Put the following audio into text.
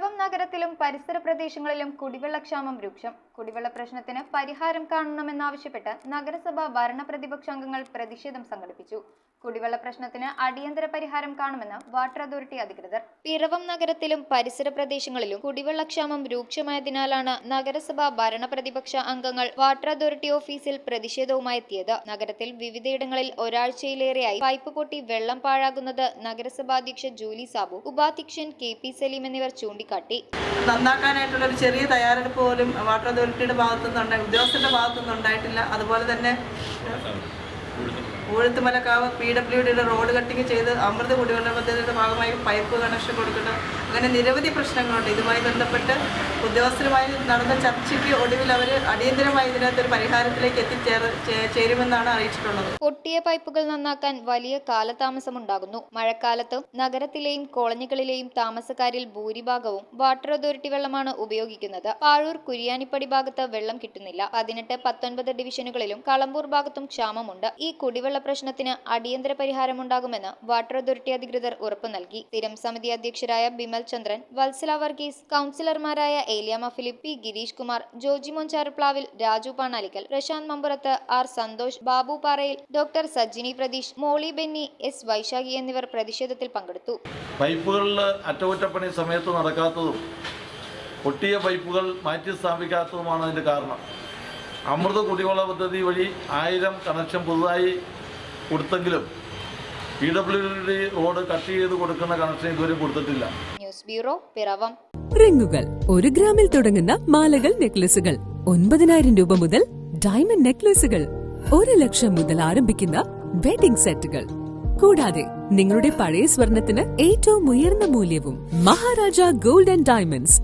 പിറവം നഗരത്തിലും പരിസര പ്രദേശങ്ങളിലും കുടിവെള്ളക്ഷാമം രൂക്ഷം. കുടിവെള്ള പ്രശ്നത്തിന് പരിഹാരം കാണണമെന്നാവശ്യപ്പെട്ട് നഗരസഭ ഭരണപ്രതിപക്ഷാംഗങ്ങൾ പ്രതിഷേധം സംഘടിപ്പിച്ചു. കുടിവെള്ള പ്രശ്നത്തിന് അടിയന്തര പരിഹാരം കാണുമെന്ന് വാട്ടർ അതോറിറ്റി അധികൃതർ. പിറവം നഗരത്തിലും പരിസര പ്രദേശങ്ങളിലും കുടിവെള്ളക്ഷാമം രൂക്ഷമായതിനാലാണ് നഗരസഭ ഭരണപ്രതിപക്ഷ അംഗങ്ങൾ വാട്ടർ അതോറിറ്റി ഓഫീസിൽ പ്രതിഷേധവുമായി എത്തിയത്. നഗരത്തിൽ വിവിധയിടങ്ങളിൽ ഒരാഴ്ചയിലേറെയായി പൈപ്പ് പൊട്ടി വെള്ളം പാഴാകുന്നത് നഗരസഭാ അധ്യക്ഷ ജൂലി സാബു, ഉപാധ്യക്ഷൻ കെ.പി. സലീം എന്നിവർ ചൂണ്ടിക്കാട്ടി. നന്നാക്കാനായിട്ടുള്ള ഒരു ചെറിയ തയ്യാറെടുപ്പ് പോലും വാട്ടർ അതോറിറ്റിയുടെ ഭാഗത്തുനിന്നുണ്ടായി, ഉദ്യോഗസ്ഥരുടെ ഭാഗത്തുനിന്ന് ഉണ്ടായിട്ടില്ല. അതുപോലെ തന്നെ ഊഴത്തുമലക്കാവ് PWDയുടെ റോഡ് കട്ടിങ് ചെയ്ത് അമൃത കുടിവെള്ള പദ്ധതിയുടെ ഭാഗമായി പൈപ്പ് കണക്ഷൻ കൊടുക്കണം. അങ്ങനെ നിരവധി പ്രശ്നങ്ങളുണ്ട്. ഇതുമായി ബന്ധപ്പെട്ട് ഉദ്യോഗസ്ഥരുമായി നടന്ന ചർച്ചയ്ക്ക് ഒടുവിൽ അവർ അടിയന്തരമായി ഇതിനകത്തൊരു പരിഹാരത്തിലേക്ക് ചേരുമെന്നാണ് അറിയിച്ചിട്ടുള്ളത്. പൊട്ടിയ പൈപ്പുകൾ നന്നാക്കാൻ വലിയ കാലതാമസമുണ്ടാകുന്നു. മഴക്കാലത്ത് നഗരത്തിലെയും കോളനികളിലെയും താമസക്കാരിൽ ഭൂരിഭാഗവും വാട്ടർ അതോറിറ്റി വെള്ളമാണ് ഉപയോഗിക്കുന്നത്. പാഴൂർ കുരിയാനിപ്പടി ഭാഗത്ത് വെള്ളം കിട്ടുന്നില്ല. 18, 19 ഡിവിഷനുകളിലും കളമ്പൂർ ഭാഗത്തും ക്ഷാമമുണ്ട്. ഈ കുടിവെള്ള പ്രശ്നത്തിന് അടിയന്തര പരിഹാരമുണ്ടാകുമെന്ന് വാട്ടർ അതോറിറ്റി അധികൃതർ ഉറപ്പു നൽകി. സ്ഥിരം സമിതി അധ്യക്ഷരായ ബിമൽ ചന്ദ്രൻ, വത്സല വർഗീസ്, കൗൺസിലർമാരായ Eliyamma Philip, P Girish Kumar, Joji Monjaruplavil, Raju Panalickal, Prasanth Mampurath, R Santhosh, Babu Parayil, doctor Sajini Pratheesh, Molly Benny, S Vaishakhi എന്നിവർ പ്രതിഷേധത്തിൽ പങ്കെടുത്തു. പൈപ്പുകളിൽ അറ്റകുറ്റപ്പണി സമയത്ത് നടക്കാത്തതും പൊട്ടിയ പൈപ്പുകൾ മാറ്റി സ്ഥാപിക്കാത്തതുമാണ് അതിന്റെ കാരണം. അമൃത കുടിവെള്ള പദ്ധതി വഴി 1000 കണക്ഷൻ പുതുതായി കൊടുത്തെങ്കിലും PWD റോഡ് കട്ട് ചെയ്ത് കൊടുക്കുന്ന കണക്ഷൻ ഇതുവരെ കൊടുത്തിട്ടില്ല. News bureau, Piravom. റിങ്ങുകൾ 1 ഗ്രാമിൽ തുടങ്ങുന്ന മാലകൾ, നെക്ലസുകൾ 9,000 രൂപ മുതൽ ഡയമണ്ട് നെക്ലസുകൾ 1 ലക്ഷം മുതൽ ആരംഭിക്കുന്ന വെഡിംഗ് സെറ്റുകൾ. കൂടാതെ നിങ്ങളുടെ പഴയ സ്വർണത്തിന് ഏറ്റവും ഉയർന്ന മൂല്യവും. Maharaja gold and diamonds